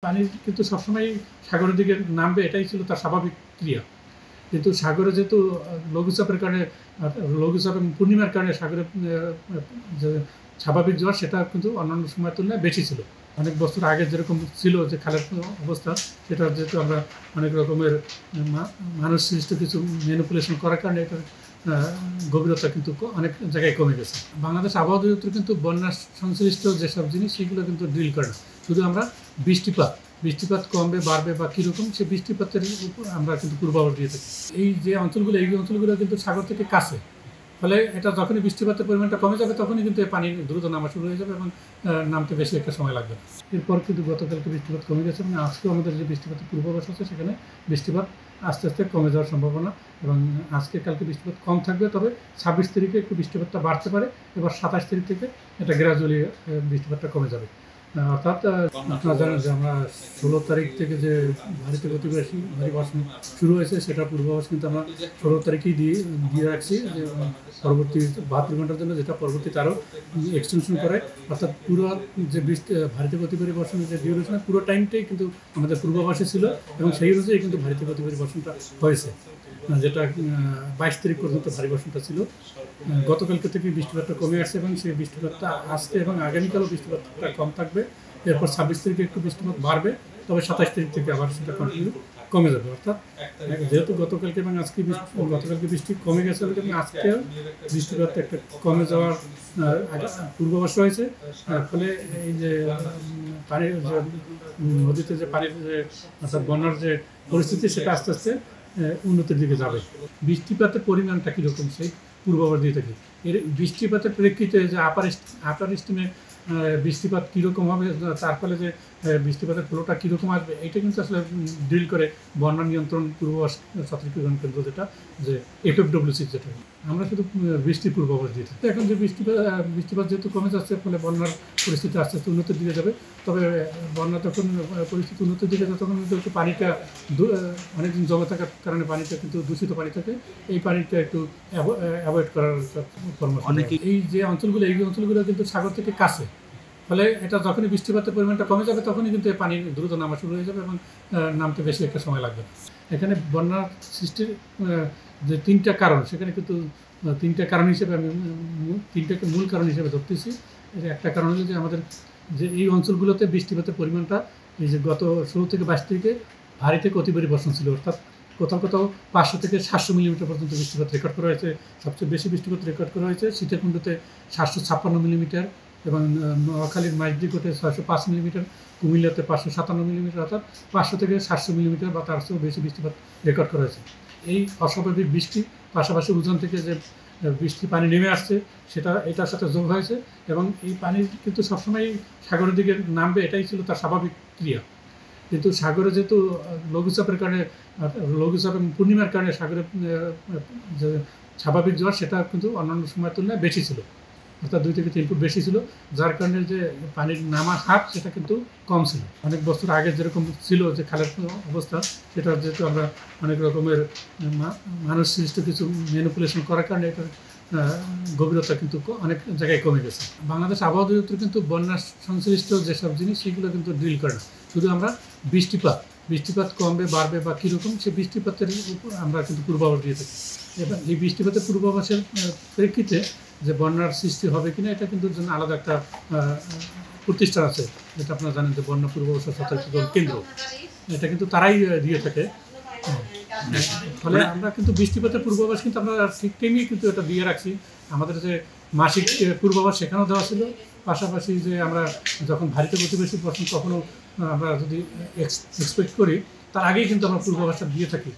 পানি কিন্তু সবসময় সাগরের দিকে নামবে, এটাই ছিল তার স্বাভাবিক ক্রিয়া। কিন্তু সাগরে যেহেতু লঘুচাপের কারণে, লঘুচাপ এবং পূর্ণিমার কারণে সাগরে যে স্বাভাবিক জোয়ার সেটা কিন্তু অন্যান্য সময়ের তুলনায় বেশি ছিল। অনেক বছর আগে যেরকম ছিল যে খালের অবস্থা, সেটা যেহেতু আমরা অনেক রকমের মানুষ সৃষ্ট কিছু ম্যানিপুলেশন করার কারণে এটার গভীরতা কিন্তু অনেক জায়গায় কমে গেছে। বাংলাদেশ আবহাওয়া অধিদপ্তর কিন্তু বন্যা সংশ্লিষ্ট যেসব জিনিস সেগুলো কিন্তু ড্রিল করে না। শুধু আমরা বৃষ্টিপাত কমবে বাড়বে বা কীরকম সেই বৃষ্টিপাতের উপর আমরা কিন্তু পূর্বাভাস দিয়ে থাকি। এই অঞ্চলগুলো কিন্তু সাগর থেকে কাছে, ফলে এটা যখনই বৃষ্টিপাতের পরিমাণটা কমে যাবে তখনই কিন্তু এই পানি দ্রুত নামা শুরু হয়ে যাবে এবং নামতে বেশি একটা সময় লাগবে। এরপর কিন্তু গতকালকে বৃষ্টিপাত কমে গেছে এবং আজকেও আমাদের যে বৃষ্টিপাতের পূর্বাভাস আছে সেখানে বৃষ্টিপাত আস্তে আস্তে কমে যাওয়ার সম্ভাবনা, এবং আজকে কালকে বৃষ্টিপাত কম থাকবে, তবে 26 তারিখে একটু বৃষ্টিপাতটা বাড়তে পারে। এবার 27 তারিখ থেকে এটা গ্র্যাজুয়ালি বৃষ্টিপাতটা কমে যাবে। অর্থাৎ আপনারা জানেন যে আমরা 16 তারিখ থেকে যে ভারী থেকে অতি ভারী বর্ষণ শুরু হয়েছে সেটা পূর্বাভাস কিন্তু আমরা 16 তারিখেই দিয়ে রাখছি, যে পরবর্তী 72 ঘন্টার জন্য, যেটা পরবর্তীতে আরও এক্সটেনশন করে। অর্থাৎ পুরো যে ভারী থেকে অতি ভারী বর্ষণের যে ডিউরেশন পুরো টাইমটাই কিন্তু আমাদের পূর্বাভাসে ছিল, এবং সেই অনুযায়ী কিন্তু ভারী থেকে অতি ভারী বর্ষণটা হয়েছে, যেটা 22 তারিখ পর্যন্ত ভারী বর্ষণটা ছিল। গতকালকে থেকে বৃষ্টিপাতটা কমে আসছে এবং সেই বৃষ্টিপাতটা আজকে এবং আগামীকালও বৃষ্টিপাতটা কম থাকবে। এরপর 26 তারিখে একটু বৃষ্টিপাত বাড়বে, তবে 27 তারিখ থেকে আবার সেটা কন্টিনিউ কমে যাবে। অর্থাৎ যেহেতু গতকালকে এবং গতকালকে বৃষ্টি কমে গেছে এবং আজকেও বৃষ্টিপাত একটা কমে যাওয়ার পূর্বাভাস রয়েছে। ফলে এই যে পানির নদীতে যে পানির যে অর্থাৎ বন্যার যে পরিস্থিতি সেটা আস্তে আস্তে উন্নতির দিকে যাবে। বৃষ্টিপাতের পরিমাণটা কীরকম সেই পূর্বাভাস দিয়ে থাকি। এর বৃষ্টিপাতের প্রেক্ষিতে যে আপার স্টিমে বৃষ্টিপাত কীরকম হবে, তার ফলে যে বৃষ্টিপাতের ফ্লোটা কীরকম আসবে, এটা কিন্তু আসলে ড্রিল করে বন্যা নিয়ন্ত্রণ পূর্বাভাস সতর্কীকরণ কেন্দ্র, যেটা যে FFWC, যেটা আমরা শুধু বৃষ্টির পূর্বাভাস দিয়ে থাকি। এখন যে বৃষ্টিপাত যেহেতু কমে যাচ্ছে, ফলে বন্যার পরিস্থিতি আস্তে আস্তে উন্নতির দিকে যাবে। তবে বন্যা তখন পরিস্থিতি উন্নতির দিকে যাবে তখন কিন্তু পানিটা অনেকদিন জমে থাকার কারণে পানিটা কিন্তু দূষিত পানি থাকে, এই পানিটা একটু অ্যাভয়েড করার পরামর্শ। এই অঞ্চলগুলো কিন্তু সাগর থেকে কাছে, ফলে এটা যখনই বৃষ্টিপাতের পরিমাণটা কমে যাবে তখনই কিন্তু এই পানি দ্রুত নামা শুরু হয়ে যাবে এবং নামতে বেশি একটা সময় লাগবে। এখানে বন্যার সৃষ্টির যে 3টা কারণ, সেখানে কিন্তু 3টা কারণ হিসেবে আমি 3টাকে মূল কারণ হিসেবে ধরতেছি। একটা কারণ হলো যে আমাদের যে এই অঞ্চলগুলোতে বৃষ্টিপাতের পরিমাণটা এই যে গত 16 থেকে 22 তারিখে ভারী থেকে অতি ভারী বর্ষণ ছিল, অর্থাৎ কোথাও 500 থেকে 700 মিলিমিটার পর্যন্ত বৃষ্টিপাত রেকর্ড করা হয়েছে। সবচেয়ে বেশি বৃষ্টিপাত রেকর্ড করা হয়েছে সীতাকুণ্ডতে 756 মিলিমিটার, এবং নোয়াখালীর মাইজদিকোটে 605 মিলিমিটার, কুমিল্লাতে 557 মিলিমিটার, অর্থাৎ 500 থেকে 700 মিলিমিটার বা তার চেয়েও বেশি বৃষ্টিপাত রেকর্ড করা হয়েছে। এই অস্বাভাবিক বৃষ্টি পাশাপাশি উজান থেকে যে বৃষ্টি পানি নেমে আসছে এটার সাথে যোগ হয়েছে, এবং এই পানি কিন্তু সবসময় সাগরের দিকে নামবে, এটাই ছিল তার স্বাভাবিক ক্রিয়া। কিন্তু সাগরে যেহেতু লঘুচাপের কারণে, লঘুচাপ এবং পূর্ণিমার কারণে সাগরে যে স্বাভাবিক জোয়ার সেটা কিন্তু অন্যান্য সময়ের তুলনায় বেশি ছিল, অর্থাৎ 2 থেকে 3 ফুট বেশি ছিল, যার কারণে যে পানির নামার হার সেটা কিন্তু কম ছিল। অনেক বছর আগে যেরকম ছিল যে খালের অবস্থা, সেটা যেহেতু আমরা অনেক রকমের মানুষ সৃষ্ট কিছু ম্যানিপুলেশন করার কারণে এটার গভীরতা কিন্তু অনেক জায়গায় কমে গেছে। বাংলাদেশ আবহাওয়া অধিদপ্তর কিন্তু বন্যা সংশ্লিষ্ট যেসব জিনিস সেগুলো কিন্তু ড্রিল করে না। শুধু আমরা বৃষ্টিপাত কমবে বাড়বে বা কীরকম সেই বৃষ্টিপাতের উপর আমরা কিন্তু পূর্বাভাস দিয়ে থাকি। এবং এই বৃষ্টিপাতের পূর্বাভাসের প্রেক্ষিতে যে বন্যার সৃষ্টি হবে কিনা, এটা কিন্তু জন্য আলাদা একটা প্রতিষ্ঠান আছে, যেটা আপনারা জানেন যে বন্যা পূর্বাভাস সতর্কীকরণ কেন্দ্র, এটা কিন্তু তারাই দিয়ে থাকে। ফলে আমরা কিন্তু বৃষ্টিপাতের পূর্বাভাস কিন্তু আমরা ঠিক টাইমেই কিন্তু এটা দিয়ে রাখছি। আমাদের যে মাসিক পূর্বাভাস সেখানেও দেওয়া ছিল, পাশাপাশি যে আমরা যখন ভারী থেকে অতি বেশি বর্ষণ তখনও আমরা যদি এক্সপেক্ট করি, তার আগেই কিন্তু আমরা পূর্বাভাসটা দিয়ে থাকি।